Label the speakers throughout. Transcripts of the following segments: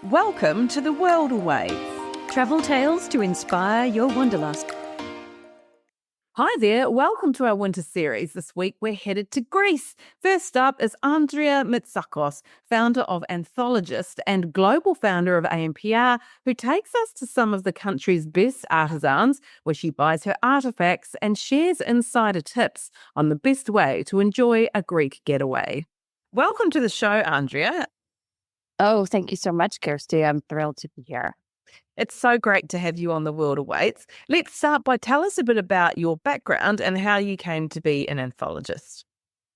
Speaker 1: Welcome to the World Awaits.
Speaker 2: Travel tales to inspire your wanderlust.
Speaker 1: Hi there, welcome to our winter series. This week we're headed to Greece. First up is Andrea Mitsakos, founder of Anthologist and global founder of AMPR, who takes us to some of the country's best artisans, where she buys her artifacts and shares insider tips on the best way to enjoy a Greek getaway. Welcome to the show, Andrea.
Speaker 3: Oh, thank you so much, Kirsty. I'm thrilled to be here.
Speaker 1: It's so great to have you on The World Awaits. Let's start by tell us a bit about your background and how you came to be an anthologist.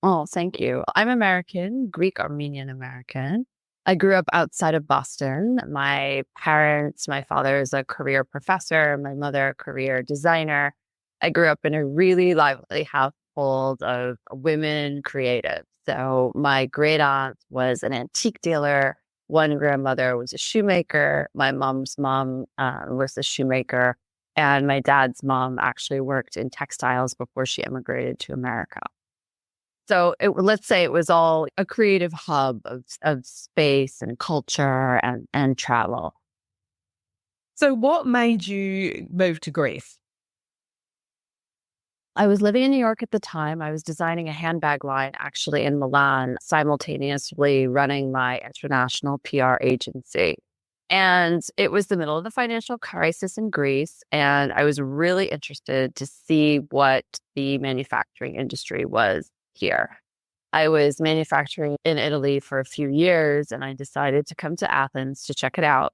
Speaker 3: Oh, thank you. I'm American, Greek Armenian American. I grew up outside of Boston. My father is a career professor, my mother a career designer. I grew up in a really lively household of women creatives. So my great aunt was an antique dealer. One grandmother was a shoemaker. My mom's mom was a shoemaker. And my dad's mom actually worked in textiles before she immigrated to America. So let's say it was all a creative hub of space and culture and travel.
Speaker 1: So what made you move to Greece?
Speaker 3: I was living in New York at the time. I was designing a handbag line actually in Milan, simultaneously running my international PR agency. And it was the middle of the financial crisis in Greece. And I was really interested to see what the manufacturing industry was here. I was manufacturing in Italy for a few years, and I decided to come to Athens to check it out.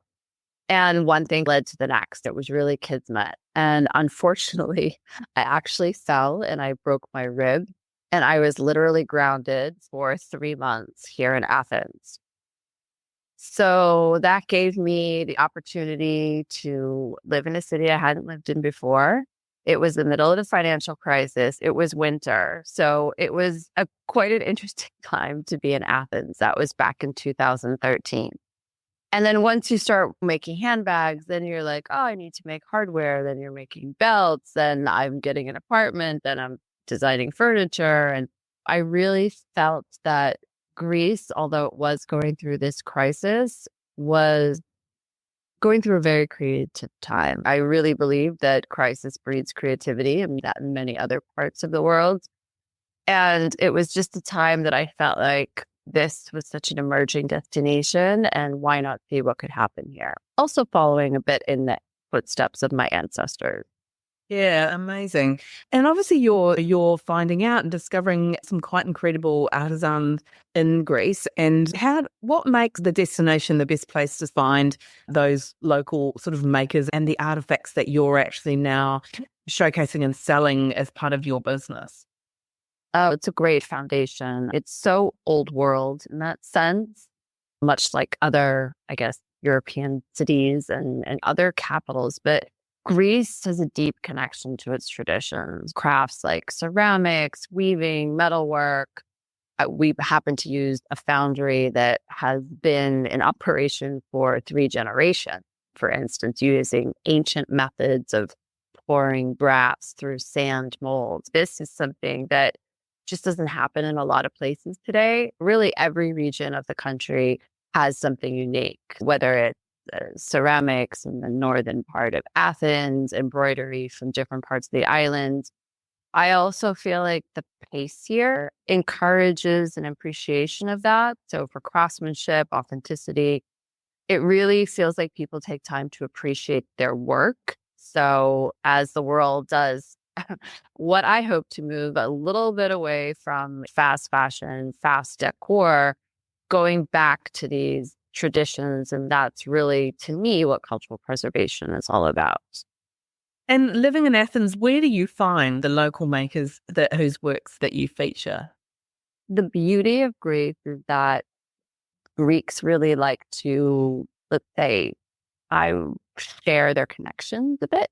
Speaker 3: And one thing led to the next. It was really kismet. And unfortunately, I actually fell and I broke my rib. And I was literally grounded for 3 months here in Athens. So that gave me the opportunity to live in a city I hadn't lived in before. It was the middle of the financial crisis. It was winter. So it was quite an interesting time to be in Athens. That was back in 2013. And then once you start making handbags, then you're like, oh, I need to make hardware. Then you're making belts. Then I'm getting an apartment. Then I'm designing furniture. And I really felt that Greece, although it was going through this crisis, was going through a very creative time. I really believe that crisis breeds creativity, and that in many other parts of the world. And it was just a time that I felt like this was such an emerging destination, and why not see what could happen here? Also following a bit in the footsteps of my ancestors.
Speaker 1: Yeah, amazing. And obviously you're finding out and discovering some quite incredible artisans in Greece. And what makes the destination the best place to find those local sort of makers and the artifacts that you're actually now showcasing and selling as part of your business?
Speaker 3: Oh, it's a great foundation. It's so old world in that sense, much like other, I guess, European cities and other capitals. But Greece has a deep connection to its traditions, crafts like ceramics, weaving, metalwork. We happen to use a foundry that has been in operation for 3 generations, for instance, using ancient methods of pouring brass through sand molds. This is something that just doesn't happen in a lot of places today. Really, every region of the country has something unique, whether it's ceramics in the northern part of Athens, embroidery from different parts of the island. I also feel like the pace here encourages an appreciation of that. So for craftsmanship, authenticity, it really feels like people take time to appreciate their work. So as the world does what I hope to move a little bit away from fast fashion, fast decor, going back to these traditions. And that's really, to me, what cultural preservation is all about.
Speaker 1: And living in Athens, where do you find the local makers whose works that you feature?
Speaker 3: The beauty of Greece is that Greeks really like to, let's say, I share their connections a bit.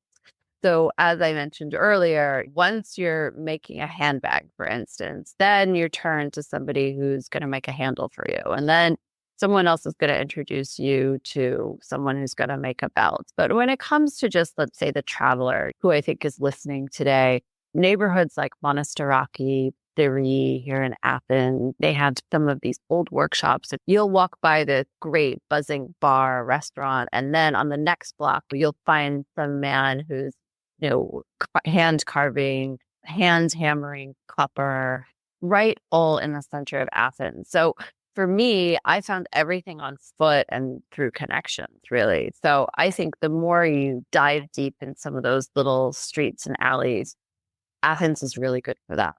Speaker 3: So as I mentioned earlier, once you're making a handbag, for instance, then you turn to somebody who's going to make a handle for you. And then someone else is going to introduce you to someone who's going to make a belt. But when it comes to just, let's say, the traveler who I think is listening today, neighborhoods like Monastiraki, Theory here in Athens. They have some of these old workshops. You'll walk by the great buzzing bar restaurant, and then on the next block, you'll find some man who's, hand carving, hand hammering copper, right all in the center of Athens. So for me, I found everything on foot and through connections, really. So I think the more you dive deep in some of those little streets and alleys, Athens is really good for that.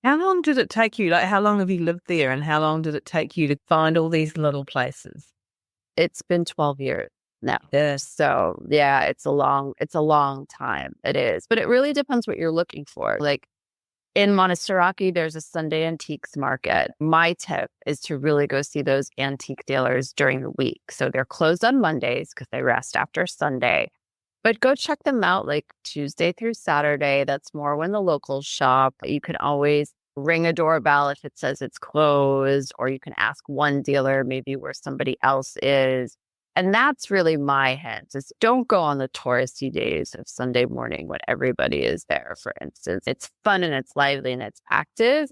Speaker 1: How long did it take you? Like, how long have you lived there, and how long did it take you to find all these little places?
Speaker 3: It's been 12 years now.
Speaker 1: Yes.
Speaker 3: So yeah, it's a long time. It is. But it really depends what you're looking for. Like in Monastiraki, there's a Sunday antiques market. My tip is to really go see those antique dealers during the week. So they're closed on Mondays because they rest after Sunday. But go check them out like Tuesday through Saturday. That's more when the locals shop. You can always ring a doorbell if it says it's closed, or you can ask one dealer maybe where somebody else is. And that's really my hint is don't go on the touristy days of Sunday morning when everybody is there, for instance. It's fun and it's lively and it's active,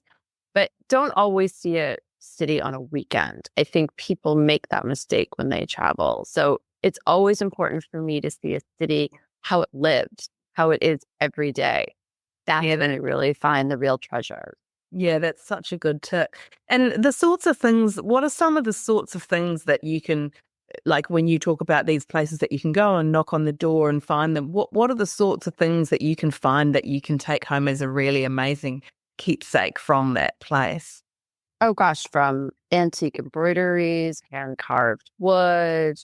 Speaker 3: but don't always see a city on a weekend. I think people make that mistake when they travel. So it's always important for me to see a city, how it lives, how it is every day. That's when I really find the real treasure.
Speaker 1: Yeah, that's such a good tip. And the sorts of things, what are some of the sorts of things that you can, like when you talk about these places that you can go and knock on the door and find them, what are the sorts of things that you can find that you can take home as a really amazing keepsake from that place?
Speaker 3: Oh gosh, from antique embroideries, hand carved wood,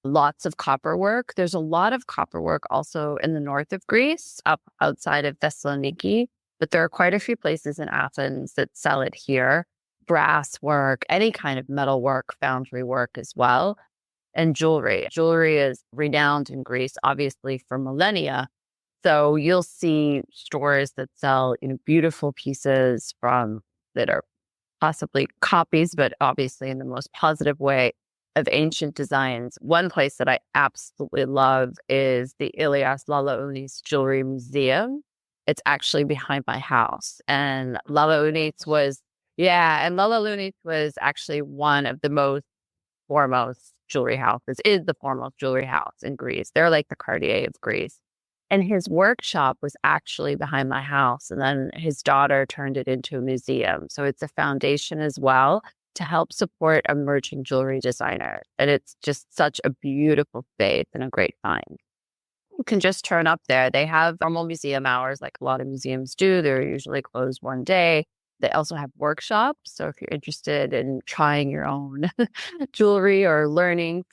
Speaker 3: lots of copper work. There's a lot of copper work also in the north of Greece, up outside of Thessaloniki. But there are quite a few places in Athens that sell it here. Brass work, any kind of metal work, foundry work as well, and jewelry. Jewelry is renowned in Greece, obviously, for millennia. So you'll see stores that sell, beautiful pieces that are possibly copies, but obviously in the most positive way of ancient designs. One place that I absolutely love is the Ilias Lalaounis Jewelry Museum. It's actually behind my house. And Lalaounis was actually one of the most foremost jewelry houses, is the foremost jewelry house in Greece. They're like the Cartier of Greece. And his workshop was actually behind my house. And then his daughter turned it into a museum. So it's a foundation as well to help support emerging jewelry designers. And it's just such a beautiful space and a great find. You can just turn up there. They have normal museum hours like a lot of museums do. They're usually closed one day. They also have workshops. So if you're interested in trying your own jewelry or learning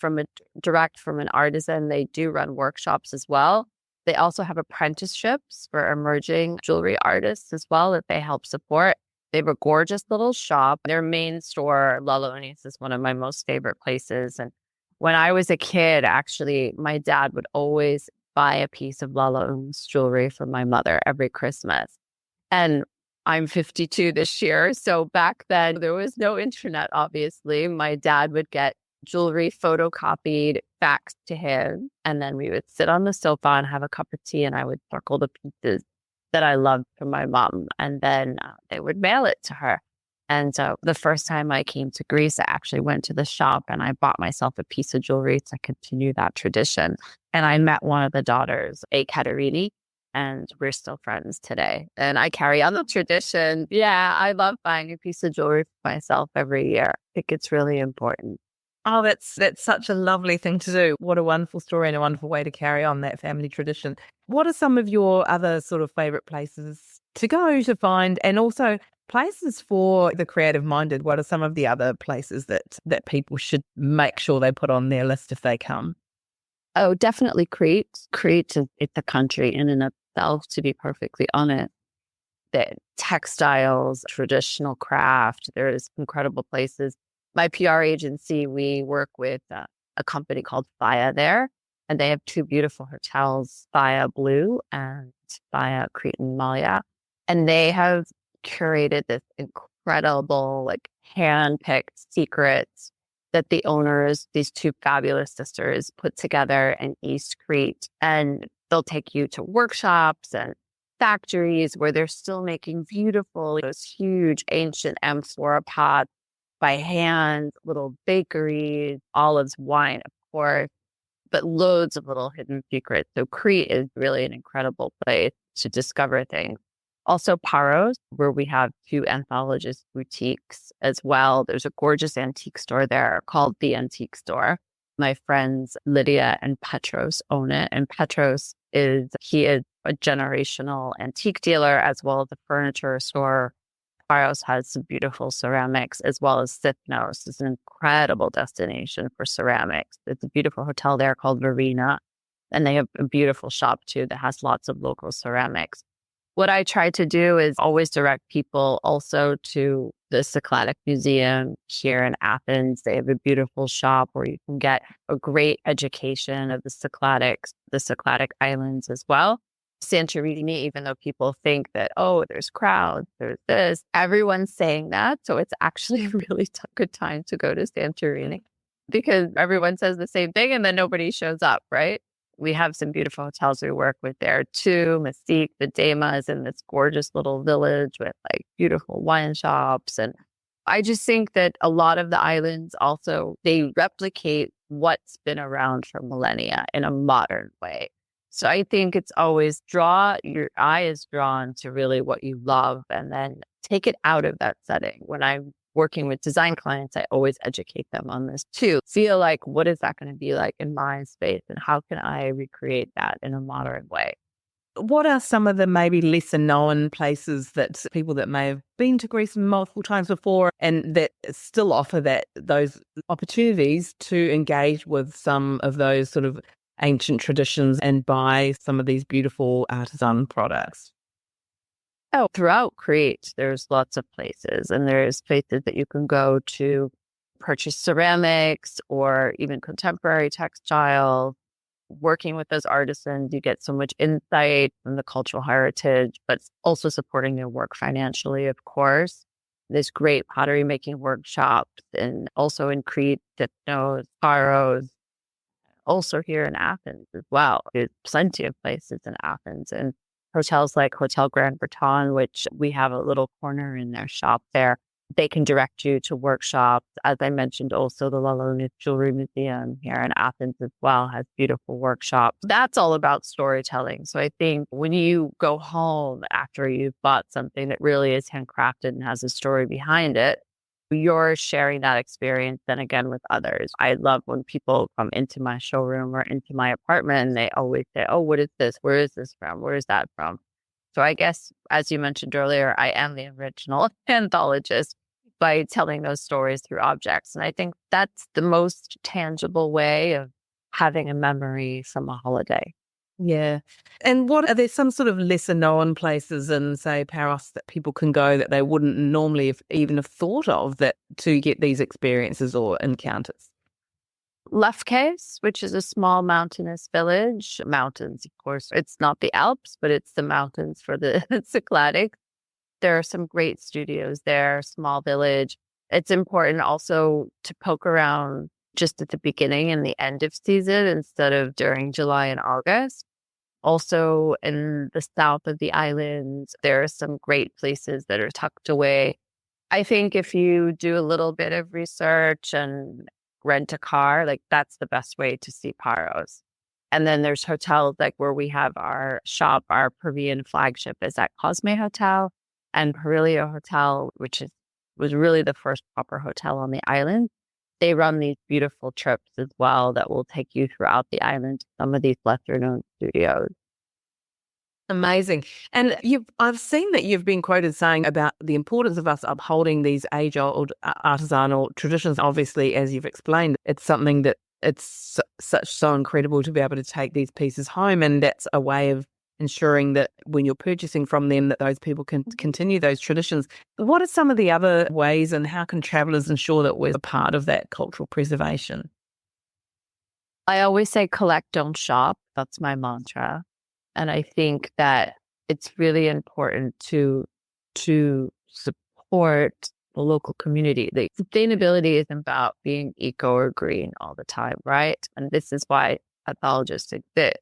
Speaker 3: direct from an artisan, they do run workshops as well. They also have apprenticeships for emerging jewelry artists as well that they help support. They have a gorgeous little shop. Their main store, Lalaounis, is one of my most favorite places. And when I was a kid, actually, my dad would always buy a piece of Lalaounis jewelry for my mother every Christmas. And I'm 52 this year. So back then, there was no internet, obviously. My dad would get jewelry photocopied, faxed to him. And then we would sit on the sofa and have a cup of tea, and I would circle the pieces that I loved from my mom. And then they would mail it to her. And so the first time I came to Greece, I actually went to the shop and I bought myself a piece of jewelry to continue that tradition. And I met one of the daughters, Katerini, and we're still friends today. And I carry on the tradition. Yeah, I love buying a piece of jewelry for myself every year. I think it's really important.
Speaker 1: Oh, that's such a lovely thing to do. What a wonderful story and a wonderful way to carry on that family tradition. What are some of your other sort of favorite places to go to find, and also places for the creative minded? What are some of the other places that people should make sure they put on their list if they come?
Speaker 3: Oh, definitely Crete. Crete is it's a country in and of itself, to be perfectly honest. The textiles, traditional craft, there's incredible places. My PR agency, we work with a company called Faya there, and they have two beautiful hotels, Faya Blue and Faya Cretan Malia. And they have curated this incredible, like hand-picked secrets that the owners, these two fabulous sisters, put together in East Crete. And they'll take you to workshops and factories where they're still making beautiful, those huge ancient amphora pots by hand, little bakeries, olives, wine, of course, but loads of little hidden secrets. So Crete is really an incredible place to discover things. Also Paros, where we have two anthologist boutiques as well. There's a gorgeous antique store there called The Antique Store. My friends Lydia and Petros own it. And he is a generational antique dealer as well as a furniture store. Paros has some beautiful ceramics, as well as Sithnos is an incredible destination for ceramics. It's a beautiful hotel there called Verena, and they have a beautiful shop too that has lots of local ceramics. What I try to do is always direct people also to the Cycladic Museum here in Athens. They have a beautiful shop where you can get a great education of the Cycladic islands as well. Santorini, even though people think that, oh, there's crowds, there's this, everyone's saying that. So it's actually a really good time to go to Santorini because everyone says the same thing and then nobody shows up, right? We have some beautiful hotels we work with there too. Mystique, the Dama is in this gorgeous little village with like beautiful wine shops. And I just think that a lot of the islands also, they replicate what's been around for millennia in a modern way. So I think it's always your eye is drawn to really what you love and then take it out of that setting. When I'm working with design clients, I always educate them on this too. Feel like, what is that going to be like in my space and how can I recreate that in a modern way?
Speaker 1: What are some of the maybe lesser known places that people that may have been to Greece multiple times before and that still offer those opportunities to engage with some of those sort of ancient traditions and buy some of these beautiful artisan products?
Speaker 3: Oh, throughout Crete, there's lots of places, and there's places that you can go to purchase ceramics or even contemporary textiles. Working with those artisans, you get so much insight from the cultural heritage, but also supporting their work financially, of course. There's great pottery making workshops, and also in Crete, Dipnos, Paros, also here in Athens as well. There's plenty of places in Athens and hotels like Hotel Grand Breton, which we have a little corner in their shop there. They can direct you to workshops. As I mentioned, also the Lalonis Jewelry Museum here in Athens as well has beautiful workshops. That's all about storytelling. So I think when you go home after you've bought something that really is handcrafted and has a story behind it, you're sharing that experience then again with others. I love when people come into my showroom or into my apartment and they always say, oh, what is this? Where is this from? Where is that from? So I guess, as you mentioned earlier, I am the original anthologist by telling those stories through objects. And I think that's the most tangible way of having a memory from a holiday.
Speaker 1: Yeah. And what are there some sort of lesser known places in, say, Paros that people can go that they wouldn't normally even have thought of that to get these experiences or encounters?
Speaker 3: Lefkes, which is a small mountainous village. Mountains, of course. It's not the Alps, but it's the mountains for the Cycladic. There are some great studios there, small village. It's important also to poke around just at the beginning and the end of season instead of during July and August. Also, in the south of the islands, there are some great places that are tucked away. I think if you do a little bit of research and rent a car, like that's the best way to see Paros. And then there's hotels like where we have our shop, our Peruvian flagship is at Cosme Hotel and Perilio Hotel, was really the first proper hotel on the island. They run these beautiful trips as well that will take you throughout the island to some of these lesser known studios.
Speaker 1: Amazing. And I've seen that you've been quoted saying about the importance of us upholding these age-old artisanal traditions. Obviously, as you've explained, it's something that it's so incredible to be able to take these pieces home. And that's a way of ensuring that when you're purchasing from them, that those people can continue those traditions. What are some of the other ways and how can travelers ensure that we're a part of that cultural preservation?
Speaker 3: I always say collect, don't shop. That's my mantra. And I think that it's really important to support the local community. The sustainability isn't about being eco or green all the time, right? And this is why pathologists exist.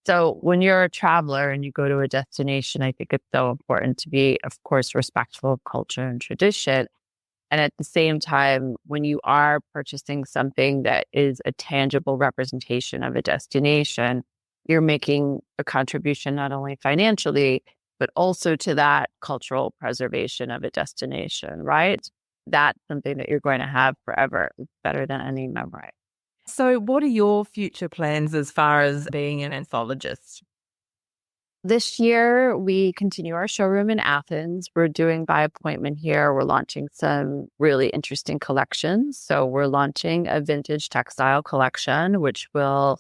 Speaker 3: So when you're a traveler and you go to a destination, I think it's so important to be, of course, respectful of culture and tradition. And at the same time, when you are purchasing something that is a tangible representation of a destination, you're making a contribution not only financially, but also to that cultural preservation of a destination, right? That's something that you're going to have forever. It's better than any memory.
Speaker 1: So, what are your future plans as far as being an anthologist?
Speaker 3: This year, we continue our showroom in Athens. We're doing by appointment here. We're launching some really interesting collections. So, we're launching a vintage textile collection, which will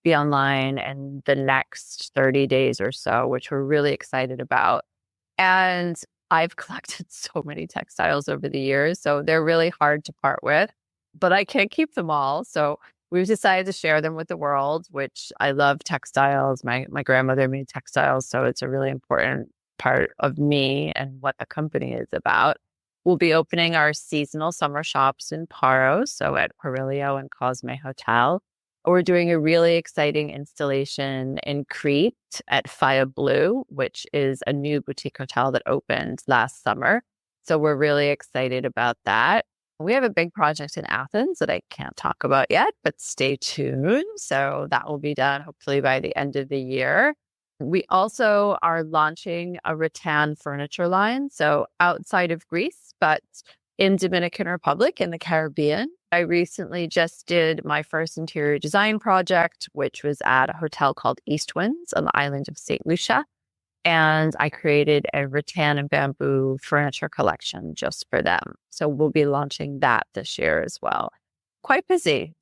Speaker 3: be online in the next 30 days or so, which we're really excited about. And I've collected so many textiles over the years, so they're really hard to part with, but I can't keep them all. So we've decided to share them with the world, which I love textiles. My grandmother made textiles, so it's a really important part of me and what the company is about. We'll be opening our seasonal summer shops in Paros, so at Perilio and Cosme Hotel. We're doing a really exciting installation in Crete at Faya Blue, which is a new boutique hotel that opened last summer. So we're really excited about that. We have a big project in Athens that I can't talk about yet, but stay tuned. So that will be done hopefully by the end of the year. We also are launching a rattan furniture line. So outside of Greece, but in Dominican Republic in the Caribbean. I recently just did my first interior design project, which was at a hotel called East Winds on the island of St. Lucia. And I created a rattan and bamboo furniture collection just for them. So we'll be launching that this year as well. Quite busy.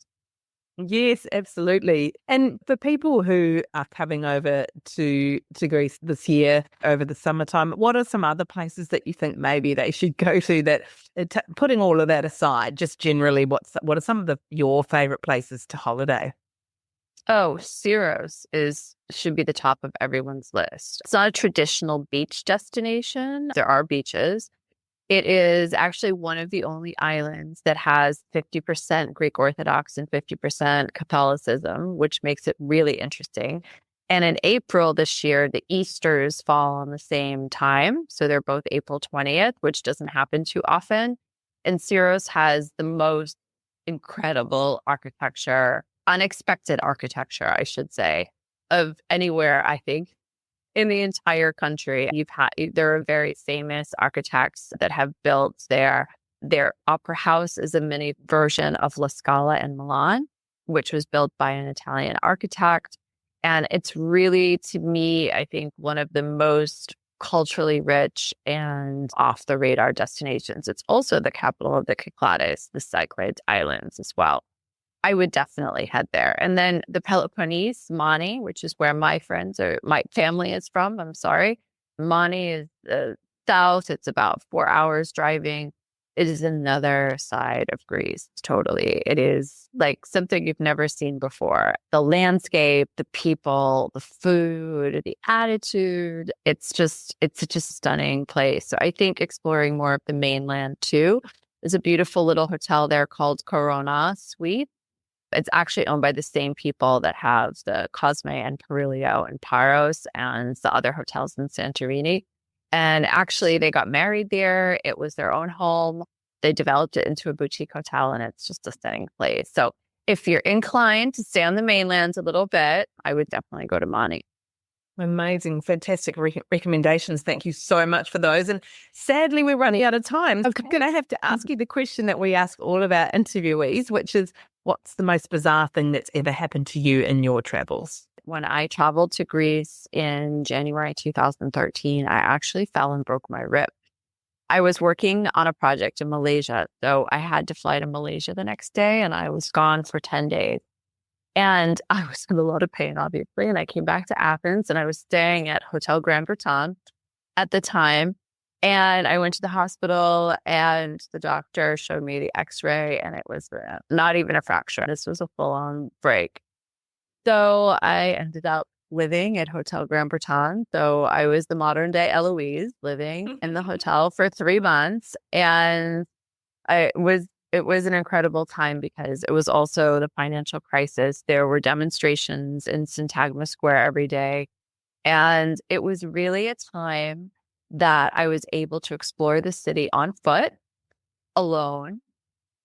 Speaker 1: Yes, absolutely. And for people who are coming over to Greece this year over the summertime, what are some other places that you think maybe they should go to that, putting all of that aside, just generally, what are some of your favorite places to holiday?
Speaker 3: Oh, Syros should be the top of everyone's list. It's not a traditional beach destination. There are beaches. It is actually one of the only islands that has 50% Greek Orthodox and 50% Catholicism, which makes it really interesting. And in April this year, the Easters fall on the same time. So they're both April 20th, which doesn't happen too often. And Syros has the most incredible architecture, unexpected architecture, I should say, of anywhere, I think, in the entire country. There are very famous architects that have built their opera house is a mini version of La Scala in Milan, which was built by an Italian architect. And it's really, to me, I think one of the most culturally rich and off the radar destinations. It's also the capital of the Cyclades, the Cyclades Islands as well. I would definitely head there. And then the Peloponnese, Mani, which is where my family is from. I'm sorry. Mani is south. It's about 4 hours driving. It is another side of Greece. Totally. It is like something you've never seen before. The landscape, the people, the food, the attitude. It's such a stunning place. So I think exploring more of the mainland too. There's a beautiful little hotel there called Corona Suite. It's actually owned by the same people that have the Cosme and Perilio and Paros and the other hotels in Santorini. And actually, they got married there. It was their own home. They developed it into a boutique hotel, and it's just a stunning place. So if you're inclined to stay on the mainland a little bit, I would definitely go to Mani.
Speaker 1: Amazing, fantastic recommendations. Thank you so much for those. And sadly, we're running out of time.
Speaker 3: Okay.
Speaker 1: I'm going to have to ask you the question that we ask all of our interviewees, which is, what's the most bizarre thing that's ever happened to you in your travels?
Speaker 3: When I traveled to Greece in January 2013, I actually fell and broke my rib. I was working on a project in Malaysia, so I had to fly to Malaysia the next day, and I was gone for 10 days. And I was in a lot of pain, obviously. And I came back to Athens, and I was staying at Hotel Grand Bertin at the time. And I went to the hospital, and the doctor showed me the x-ray, and it was not even a fracture. This was a full-on break. So I ended up living at Hotel Grand Bertin. So I was the modern day Eloise living in the hotel for 3 months. And it It was an incredible time because it was also the financial crisis. There were demonstrations in Syntagma Square every day. And it was really a time that I was able to explore the city on foot, alone.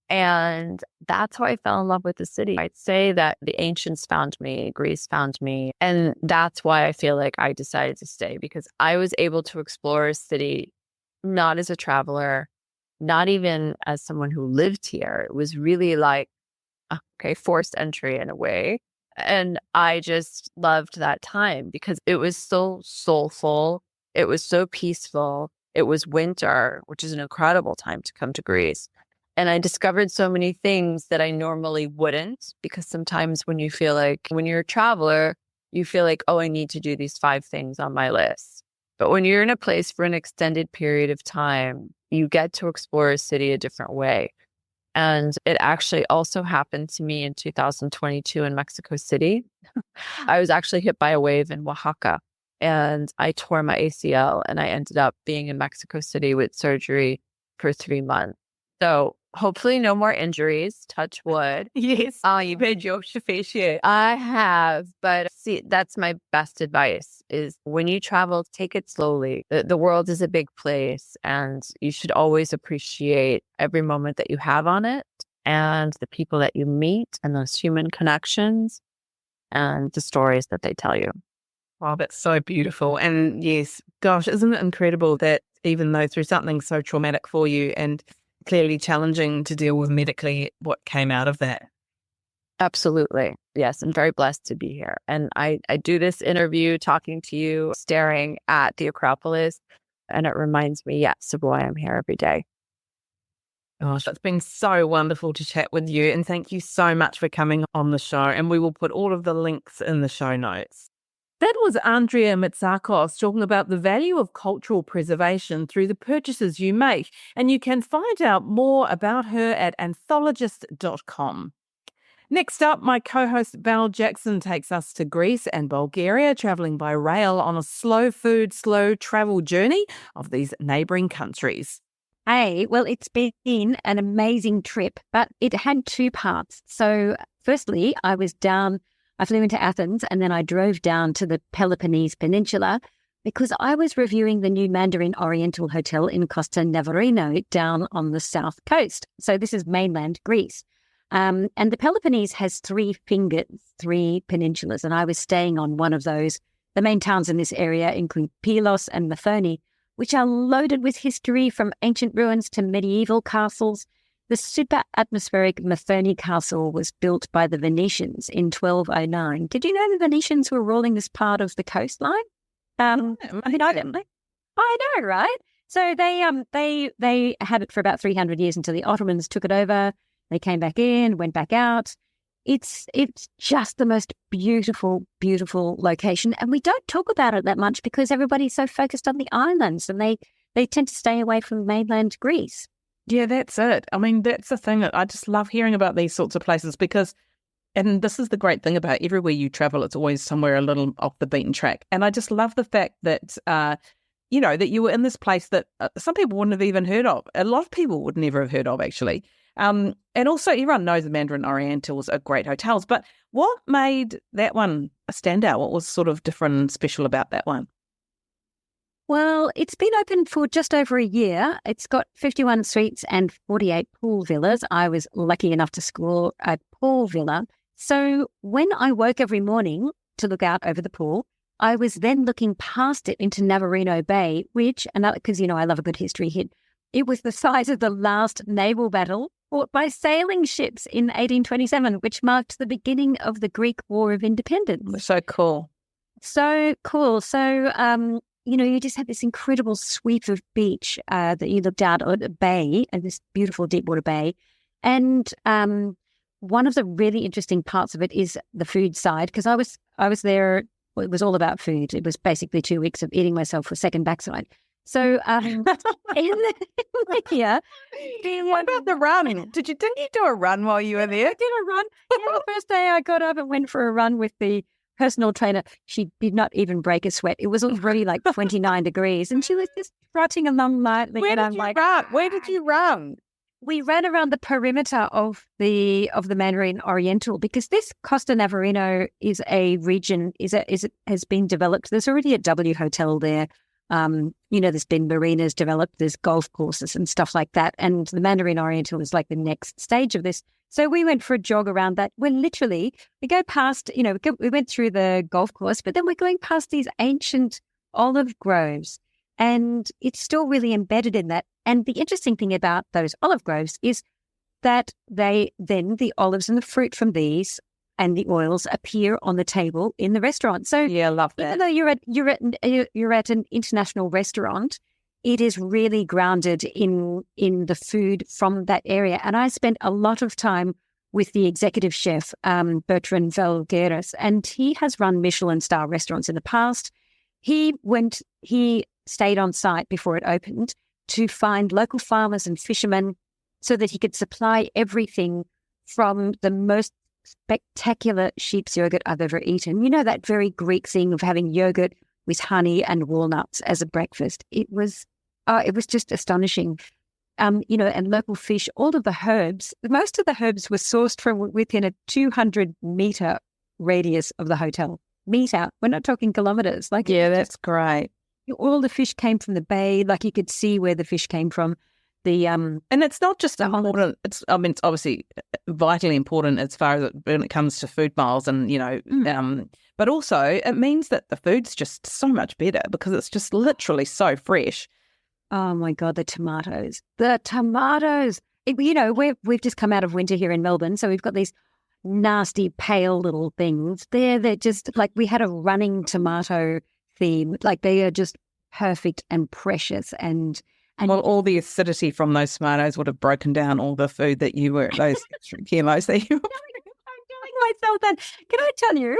Speaker 3: And that's how I fell in love with the city. I'd say that the ancients found me, Greece found me. And that's why I feel like I decided to stay, because I was able to explore a city not as a traveler, not even as someone who lived here. It was really like, okay, forced entry in a way. And I just loved that time because it was so soulful. It was so peaceful. It was winter, which is an incredible time to come to Greece. And I discovered so many things that I normally wouldn't, because sometimes when you're a traveler, you feel like, oh, I need to do these 5 things on my list. But when you're in a place for an extended period of time, you get to explore a city a different way. And it actually also happened to me in 2022 in Mexico City. I was actually hit by a wave in Oaxaca and I tore my ACL and I ended up being in Mexico City with surgery for 3 months. So hopefully no more injuries, touch wood.
Speaker 1: Yes. You've had your fair share.
Speaker 3: I have, but see, that's my best advice is when you travel, take it slowly. The world is a big place and you should always appreciate every moment that you have on it and the people that you meet and those human connections and the stories that they tell you.
Speaker 1: Wow, that's so beautiful. And yes, gosh, isn't it incredible that even though through something so traumatic for you and clearly challenging to deal with medically, what came out of that?
Speaker 3: Absolutely. Yes. I'm very blessed to be here. And I do this interview talking to you, staring at the Acropolis, and it reminds me, yes, of why I'm here every day.
Speaker 1: Gosh, it's been so wonderful to chat with you. And thank you so much for coming on the show. And we will put all of the links in the show notes. That was Andrea Mitsakos talking about the value of cultural preservation through the purchases you make. And you can find out more about her at anthologist.com. Next up, my co-host Val Jackson takes us to Greece and Bulgaria, travelling by rail on a slow food, slow travel journey of these neighbouring countries.
Speaker 2: Hey, well, it's been an amazing trip, but it had 2 parts. So firstly, I flew into Athens and then I drove down to the Peloponnese Peninsula because I was reviewing the new Mandarin Oriental Hotel in Costa Navarino down on the south coast. So this is mainland Greece. And the Peloponnese has 3 fingers, 3 peninsulas, and I was staying on one of those. The main towns in this area include Pylos and Methone, which are loaded with history from ancient ruins to medieval castles. The super atmospheric Methone Castle was built by the Venetians in 1209. Did you know the Venetians were ruling this part of the coastline? I know, right? So they had it for about 300 years until the Ottomans took it over. They came back in, went back out. It's just the most beautiful, beautiful location. And we don't talk about it that much because everybody's so focused on the islands and they tend to stay away from mainland Greece.
Speaker 1: Yeah, that's it. I mean, that's the thing. I just love hearing about these sorts of places because, and this is the great thing about everywhere you travel, it's always somewhere a little off the beaten track. And I just love the fact that, that you were in this place that some people wouldn't have even heard of. A lot of people would never have heard of, actually. And also everyone knows the Mandarin Orientals are great hotels, but what made that one a standout? What was sort of different and special about that one?
Speaker 2: Well, it's been open for just over a year. It's got 51 suites and 48 pool villas. I was lucky enough to score a pool villa. So when I woke every morning to look out over the pool, I was then looking past it into Navarino Bay, which, because, I love a good history hit, it was the site of the last naval battle fought by sailing ships in 1827, which marked the beginning of the Greek War of Independence.
Speaker 1: So cool.
Speaker 2: So cool. So, you just had this incredible sweep of beach that you looked out at a bay, and this beautiful deep water bay. And one of the really interesting parts of it is the food side, because I was there. Well, it was all about food. It was basically 2 weeks of eating myself for a second backside. So here,
Speaker 1: what about the run? Didn't you do a run while you were there?
Speaker 2: I did a run. Yeah, the first day I got up and went for a run with the personal trainer. She did not even break a sweat. It was already like 29 degrees, and she was just trotting along lightly.
Speaker 1: Where did you run?
Speaker 2: we ran around the perimeter of the Mandarin Oriental because this Costa Navarino is a region has been developed. There's already a W hotel there. There's been marinas developed, there's golf courses and stuff like that. And the Mandarin Oriental is like the next stage of this. So we went for a jog around that. We're literally, we go past, we went through the golf course, but then we're going past these ancient olive groves. And it's still really embedded in that. And the interesting thing about those olive groves is that the olives and the fruit from these and the oils appear on the table in the restaurant. So
Speaker 1: yeah, I love that.
Speaker 2: Even though you're at an international restaurant, it is really grounded in the food from that area. And I spent a lot of time with the executive chef, Bertrand Valgueras, and he has run Michelin star restaurants in the past. He stayed on site before it opened to find local farmers and fishermen so that he could supply everything from the most spectacular sheep's yogurt I've ever eaten. You know, that very Greek thing of having yogurt with honey and walnuts as a breakfast. It was just astonishing. And local fish, all of the herbs, most of the herbs were sourced from within a 200-meter radius of the hotel. Meter, we're not talking kilometers.
Speaker 1: Yeah, that's great.
Speaker 2: All the fish came from the bay, like you could see where the fish came from.
Speaker 1: And it's not just important. It's obviously vitally important as far as when it comes to food miles, and but also it means that the food's just so much better because it's just literally so fresh.
Speaker 2: Oh my God, the tomatoes! We've just come out of winter here in Melbourne, so we've got these nasty pale little things. They're just like, we had a running tomato theme. Like, they are just perfect and precious and
Speaker 1: well, all the acidity from those tomatoes would have broken down all the food that you were, those kilos that you were.
Speaker 2: I'm doing myself that. Can I tell you,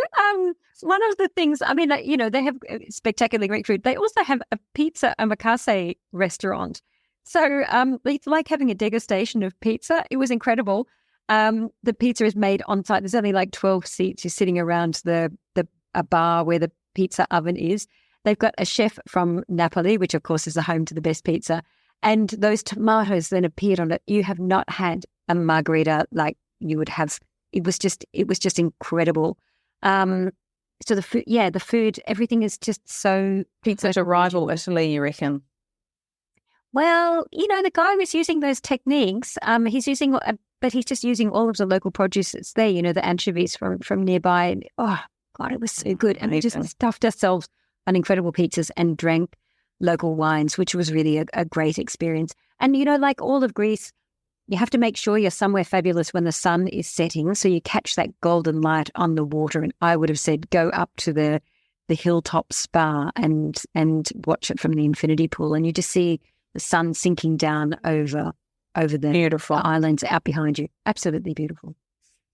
Speaker 2: one of the things, they have spectacular Greek food. They also have a pizza omakase restaurant. So it's like having a degustation of pizza. It was incredible. The pizza is made on site. There's only like 12 seats. You're sitting around a bar where the pizza oven is. They've got a chef from Napoli, which of course is the home to the best pizza. And those tomatoes then appeared on it. You have not had a margarita like you would have. It was just incredible. So the food, everything is just so.
Speaker 1: Pizza to rival Italy, you reckon?
Speaker 2: Well, the guy was using those techniques. But he's just using all of the local produce that's there. The anchovies from nearby. And, oh God, it was so good. And we just stuffed ourselves on incredible pizzas and drank local wines, which was really a great experience. And, like all of Greece, you have to make sure you're somewhere fabulous when the sun is setting, so you catch that golden light on the water. And I would have said go up to the hilltop spa and watch it from the infinity pool, and you just see the sun sinking down over the
Speaker 1: beautiful
Speaker 2: islands out behind you. Absolutely beautiful.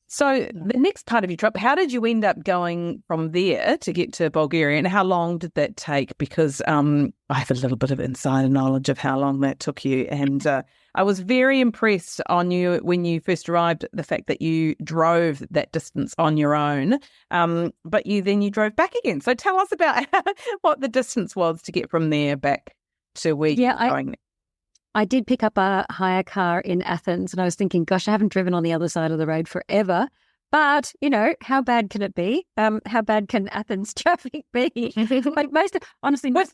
Speaker 1: So the next part of your trip, how did you end up going from there to get to Bulgaria, and how long did that take? Because I have a little bit of insider knowledge of how long that took you, and I was very impressed on you when you first arrived, the fact that you drove that distance on your own, but you drove back again. So tell us about what the distance was to get from there back to where you're going.
Speaker 2: I did pick up a hire car in Athens, and I was thinking, gosh, I haven't driven on the other side of the road forever. But, how bad can it be? How bad can Athens traffic be? Like most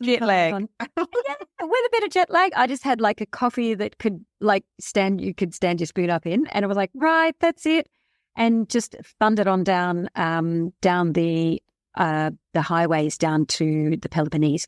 Speaker 1: jet lag.
Speaker 2: With a bit of jet lag, I just had like a coffee that could you could stand your spoon up in. And I was like, right, that's it. And just thundered on down the highways down to the Peloponnese.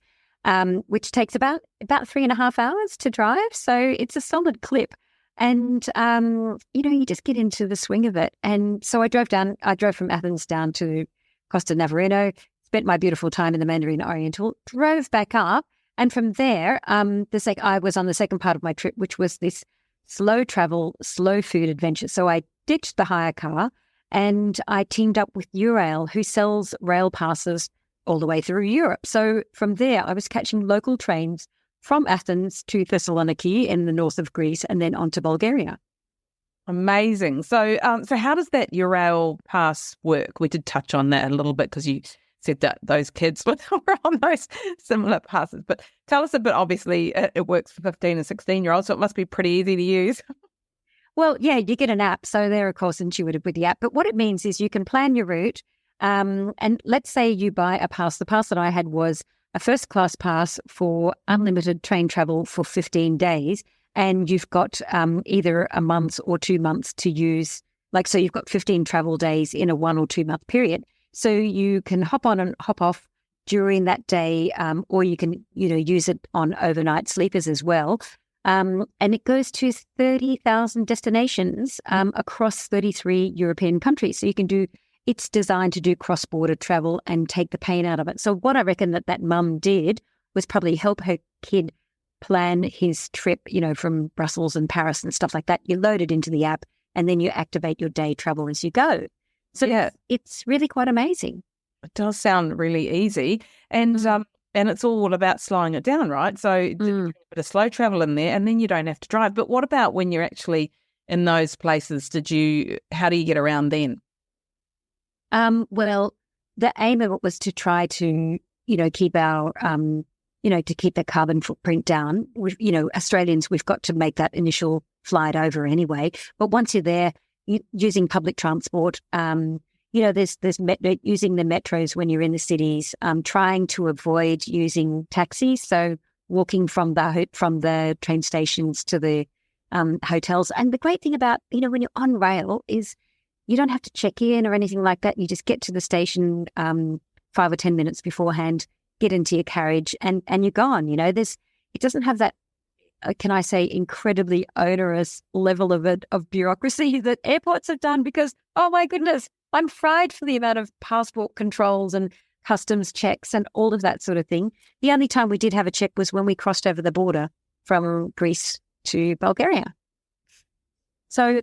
Speaker 2: Which takes about 3.5 hours to drive. So it's a solid clip. And, you just get into the swing of it. And so I drove from Athens down to Costa Navarino, spent my beautiful time in the Mandarin Oriental, drove back up. And from there, I was on the second part of my trip, which was this slow travel, slow food adventure. So I ditched the hire car and I teamed up with Eurail, who sells rail passes all the way through Europe. So from there, I was catching local trains from Athens to Thessaloniki in the north of Greece and then on to Bulgaria.
Speaker 1: Amazing. So how does that Eurail pass work? We did touch on that a little bit because you said that those kids were on those similar passes. But tell us a bit. Obviously, it works for 15 and 16-year-olds, so it must be pretty easy to use.
Speaker 2: Well, yeah, you get an app. So they're, of course, intuitive with the app. But what it means is you can plan your route. And let's say you buy a pass. The pass that I had was a first-class pass for unlimited train travel for 15 days. And you've got either a month or 2 months to use. Like, so you've got 15 travel days in a 1 or 2 month period. So you can hop on and hop off during that day, or you can, use it on overnight sleepers as well. And it goes to 30,000 destinations across 33 European countries. So it's designed to do cross-border travel and take the pain out of it. So what I reckon that mum did was probably help her kid plan his trip, from Brussels and Paris and stuff like that. You load it into the app and then you activate your day travel as you go. So yeah, it's really quite amazing.
Speaker 1: It does sound really easy. And it's all about slowing it down, right? So a bit of slow travel in there and then you don't have to drive. But what about when you're actually in those places? How do you get around then?
Speaker 2: Well, the aim of it was to try to, keep our, to keep the carbon footprint down. Australians, we've got to make that initial flight over anyway. But once you're there, using public transport, there's using the metros when you're in the cities, trying to avoid using taxis. So walking from the train stations to the hotels. And the great thing about, when you're on rail is you don't have to check in or anything like that. You just get to the station 5 or 10 minutes beforehand, get into your carriage and you're gone. It doesn't have that, can I say, incredibly onerous level of bureaucracy that airports have done because, oh my goodness, I'm fried for the amount of passport controls and customs checks and all of that sort of thing. The only time we did have a check was when we crossed over the border from Greece to Bulgaria. So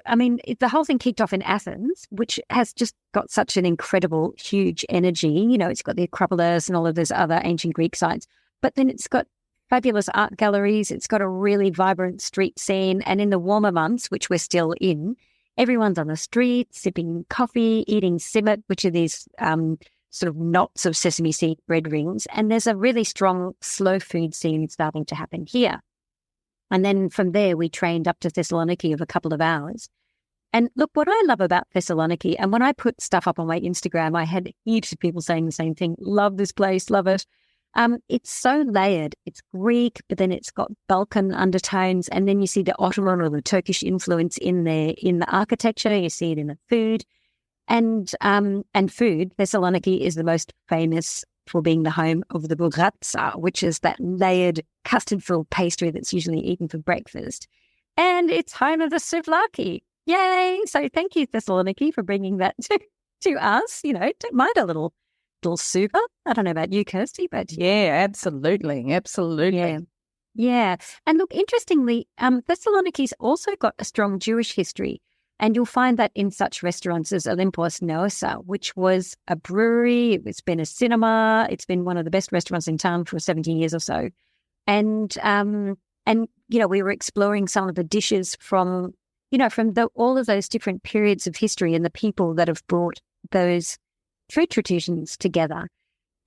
Speaker 2: I mean, the whole thing kicked off in Athens, which has just got such an incredible, huge energy. It's got the Acropolis and all of those other ancient Greek sites, but then it's got fabulous art galleries. It's got a really vibrant street scene. And in the warmer months, which we're still in, everyone's on the street, sipping coffee, eating simit, which are these sort of knots of sesame seed bread rings. And there's a really strong slow food scene starting to happen here. And then from there, we trained up to Thessaloniki of a couple of hours. And look, what I love about Thessaloniki, and when I put stuff up on my Instagram, I had heaps of people saying the same thing. Love this place, love it. It's so layered. It's Greek, but then it's got Balkan undertones. And then you see the Ottoman or the Turkish influence in the architecture. You see it in the food. And food, Thessaloniki is the most famous for being the home of the bougratsa, which is that layered custard-filled pastry that's usually eaten for breakfast. And it's home of the souvlaki. Yay! So thank you, Thessaloniki, for bringing that to us. Don't mind a little soup. I don't know about you, Kirsty, but...
Speaker 1: Yeah, absolutely.
Speaker 2: Yeah. And look, interestingly, Thessaloniki's also got a strong Jewish history. And you'll find that in such restaurants as Olympos Noosa, which was a brewery. It's been a cinema. It's been one of the best restaurants in town for 70 years or so. And we were exploring some of the dishes from all of those different periods of history and the people that have brought those food traditions together.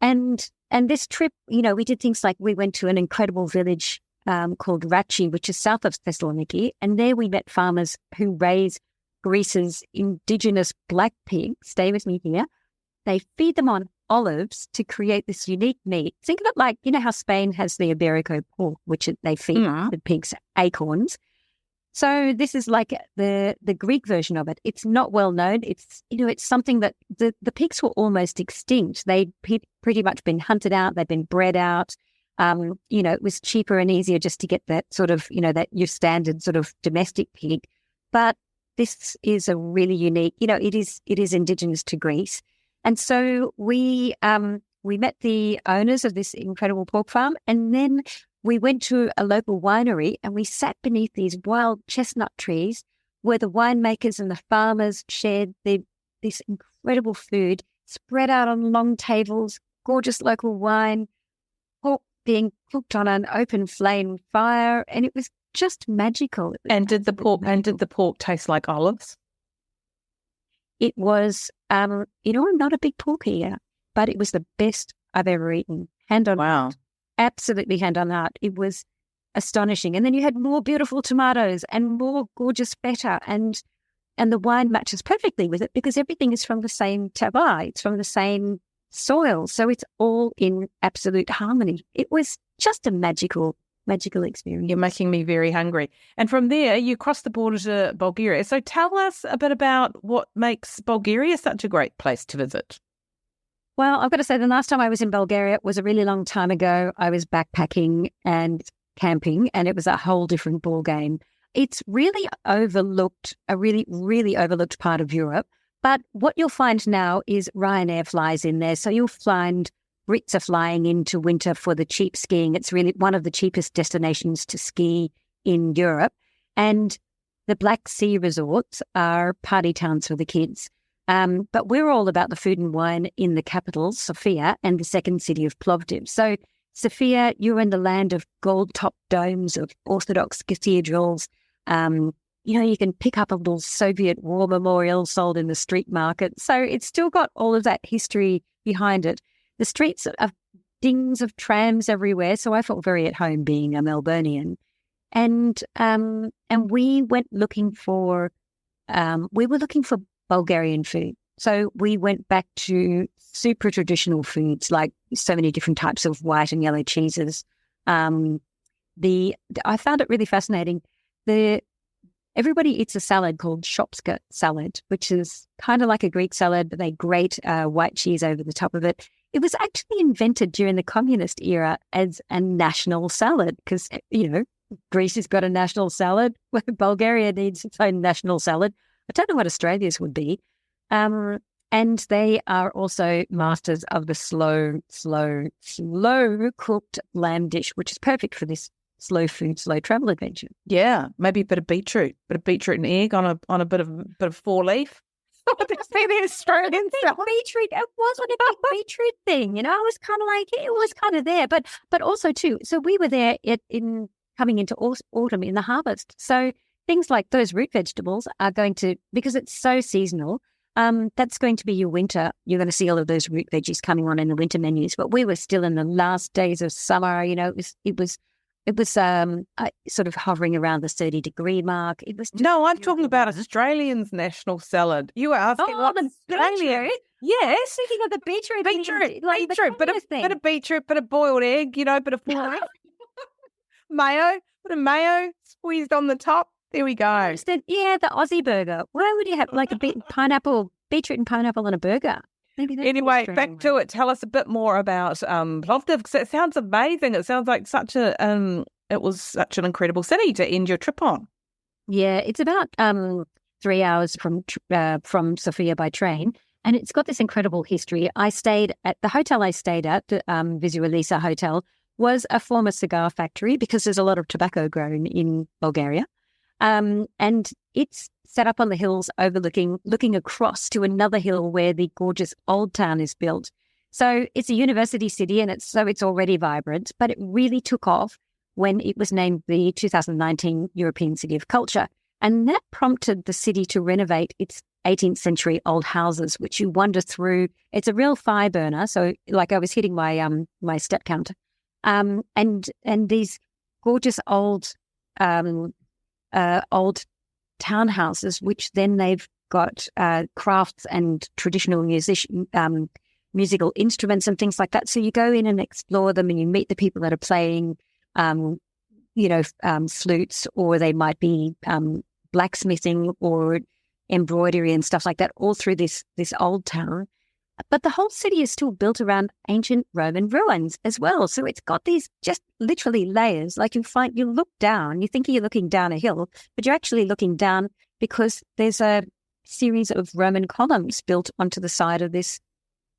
Speaker 2: And this trip, we did things like we went to an incredible village called Rachi, which is south of Thessaloniki. And there we met farmers who raise Greece's indigenous black pig. Stay with me here. They feed them on olives to create this unique meat. Think of it like, how Spain has the Iberico pork, which they feed the pigs acorns. So this is like the Greek version of it. It's not well known. It's something that the pigs were almost extinct. They'd pretty much been hunted out. They'd been bred out. It was cheaper and easier just to get that sort of, that your standard sort of domestic pig. But this is a really unique, it is indigenous to Greece. And so we met the owners of this incredible pork farm, and then we went to a local winery and we sat beneath these wild chestnut trees where the winemakers and the farmers shared this incredible food spread out on long tables, gorgeous local wine, pork being cooked on an open flame fire, and it was just magical.
Speaker 1: And did the pork taste like olives?
Speaker 2: It was, I'm not a big pork eater, but it was the best I've ever eaten. Hand on heart. Absolutely hand on heart. It was astonishing. And then you had more beautiful tomatoes and more gorgeous feta, and the wine matches perfectly with it because everything is from the same terroir. It's from the same soil. So it's all in absolute harmony. It was just a magical experience.
Speaker 1: You're making me very hungry. And from there, you cross the border to Bulgaria. So tell us a bit about what makes Bulgaria such a great place to visit.
Speaker 2: Well, I've got to say, the last time I was in Bulgaria was a really long time ago. I was backpacking and camping, and it was a whole different ball game. It's really overlooked, a really, really overlooked part of Europe. But what you'll find now is Ryanair flies in there. So you'll find Brits are flying into winter for the cheap skiing. It's really one of the cheapest destinations to ski in Europe. And the Black Sea resorts are party towns for the kids. But we're all about the food and wine in the capital, Sofia, and the second city of Plovdiv. So Sofia, you're in the land of gold-topped domes, of Orthodox cathedrals. You can pick up a little Soviet war memorial sold in the street market. So it's still got all of that history behind it. The streets are dings of trams everywhere. So I felt very at home being a Melburnian. And we went looking for, Bulgarian food. So we went back to super traditional foods, like so many different types of white and yellow cheeses. I found it really fascinating. Everybody eats a salad called shopska salad, which is kind of like a Greek salad, but they grate white cheese over the top of it. It was actually invented during the communist era as a national salad because, Greece has got a national salad. Bulgaria needs its own national salad. I don't know what Australia's would be. And they are also masters of the slow cooked lamb dish, which is perfect for this slow food, slow travel adventure.
Speaker 1: Yeah, maybe a bit of beetroot and egg on a bit of four leaf. See the Australian salad.
Speaker 2: Beetroot. It wasn't a big beetroot thing, I was kind of like, it was kind of there, but also too. So we were there in coming into autumn in the harvest. So things like those root vegetables are going to, because it's so seasonal, that's going to be your winter. You're going to see all of those root veggies coming on in the winter menus. But we were still in the last days of summer. It was sort of hovering around the 30-degree mark. It was
Speaker 1: no, I'm talking about Australian's national salad. You were asking what
Speaker 2: the
Speaker 1: Australian?
Speaker 2: beetroot?
Speaker 1: Yes,
Speaker 2: Speaking of the beetroot,
Speaker 1: bit of beetroot, bit of boiled egg, bit of mayo, bit of mayo squeezed on the top. There we go.
Speaker 2: The Aussie burger. Why would you have like a beetroot and pineapple on a burger?
Speaker 1: Anyway, back to it. Tell us a bit more about Plovdiv, because it sounds amazing. It sounds like it was such an incredible city to end your trip on.
Speaker 2: Yeah, it's about 3 hours from Sofia by train, and it's got this incredible history. The hotel I stayed at, the Visualisa Hotel, was a former cigar factory because there's a lot of tobacco grown in Bulgaria. And it's set up on the hills looking across to another hill where the gorgeous old town is built. So it's a university city, and it's already vibrant, but it really took off when it was named the 2019 European City of Culture. And that prompted the city to renovate its 18th century old houses, which you wander through. It's a real fire burner. So like I was hitting my step counter. And these gorgeous old townhouses, which then they've got crafts and traditional musical instruments and things like that. So you go in and explore them, and you meet the people that are playing, flutes, or they might be blacksmithing or embroidery and stuff like that, all through this old town. But the whole city is still built around ancient Roman ruins as well. So it's got these just literally layers. Like you look down, you think you're looking down a hill, but you're actually looking down because there's a series of Roman columns built onto the side of this,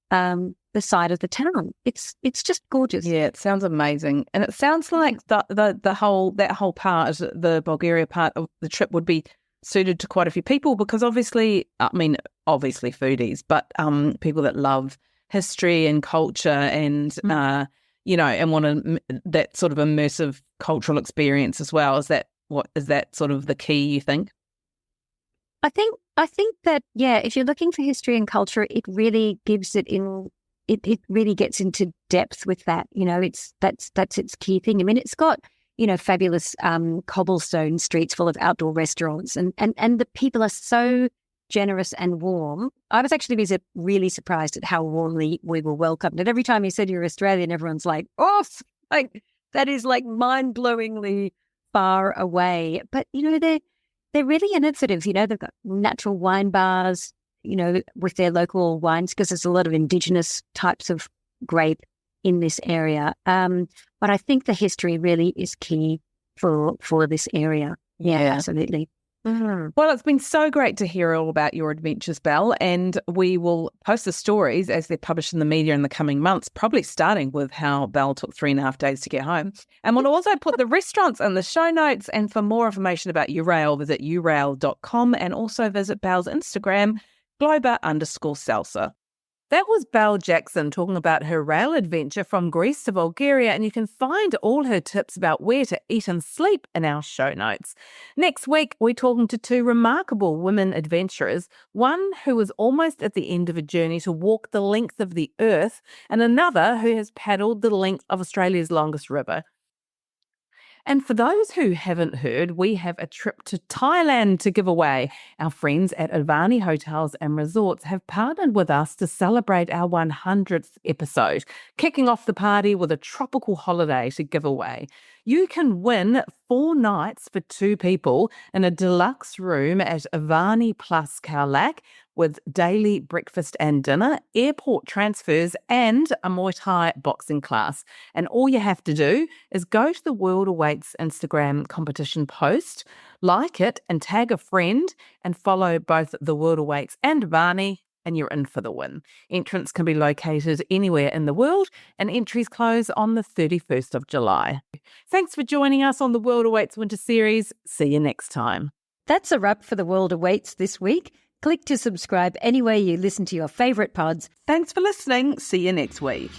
Speaker 2: the side of the town. It's just gorgeous.
Speaker 1: Yeah, it sounds amazing. And it sounds like that whole part, the Bulgaria part of the trip would be suited to quite a few people because obviously foodies, but people that love history and culture and, and want that sort of immersive cultural experience as well. Is that sort of the key, you think?
Speaker 2: I think that, yeah, if you're looking for history and culture, it really gives it really gets into depth with that. That's its key thing. I mean, it's got fabulous cobblestone streets full of outdoor restaurants. And the people are so generous and warm. I was actually really surprised at how warmly we were welcomed. And every time you said you're Australian, everyone's like, oh, like that is like mind-blowingly far away. But, they're really innovative. They've got natural wine bars, with their local wines, because there's a lot of indigenous types of grape in this area. But I think the history really is key for this area. Yeah, absolutely.
Speaker 1: Well, it's been so great to hear all about your adventures, Belle, and we will post the stories as they're published in the media in the coming months, probably starting with how Belle took 3.5 days to get home. And we'll also put the restaurants in the show notes. And for more information about Urail, visit urail.com and also visit Belle's Instagram, Globa_Salsa. That was Belle Jackson talking about her rail adventure from Greece to Bulgaria, and you can find all her tips about where to eat and sleep in our show notes. Next week, we're talking to two remarkable women adventurers, one who is almost at the end of a journey to walk the length of the earth, and another who has paddled the length of Australia's longest river. And for those who haven't heard, we have a trip to Thailand to give away. Our friends at Avani Hotels and Resorts have partnered with us to celebrate our 100th episode, kicking off the party with a tropical holiday to give away. You can win 4 nights for 2 people in a deluxe room at Avani Plus Khao Lak with daily breakfast and dinner, airport transfers, and a Muay Thai boxing class. And all you have to do is go to the World Awaits Instagram competition post, like it and tag a friend, and follow both the World Awaits and Avani, and you're in for the win. Entrants can be located anywhere in the world, and entries close on the 31st of July. Thanks for joining us on the World Awaits Winter Series. See you next time.
Speaker 2: That's a wrap for the World Awaits this week. Click to subscribe anywhere you listen to your favourite pods.
Speaker 1: Thanks for listening. See you next week.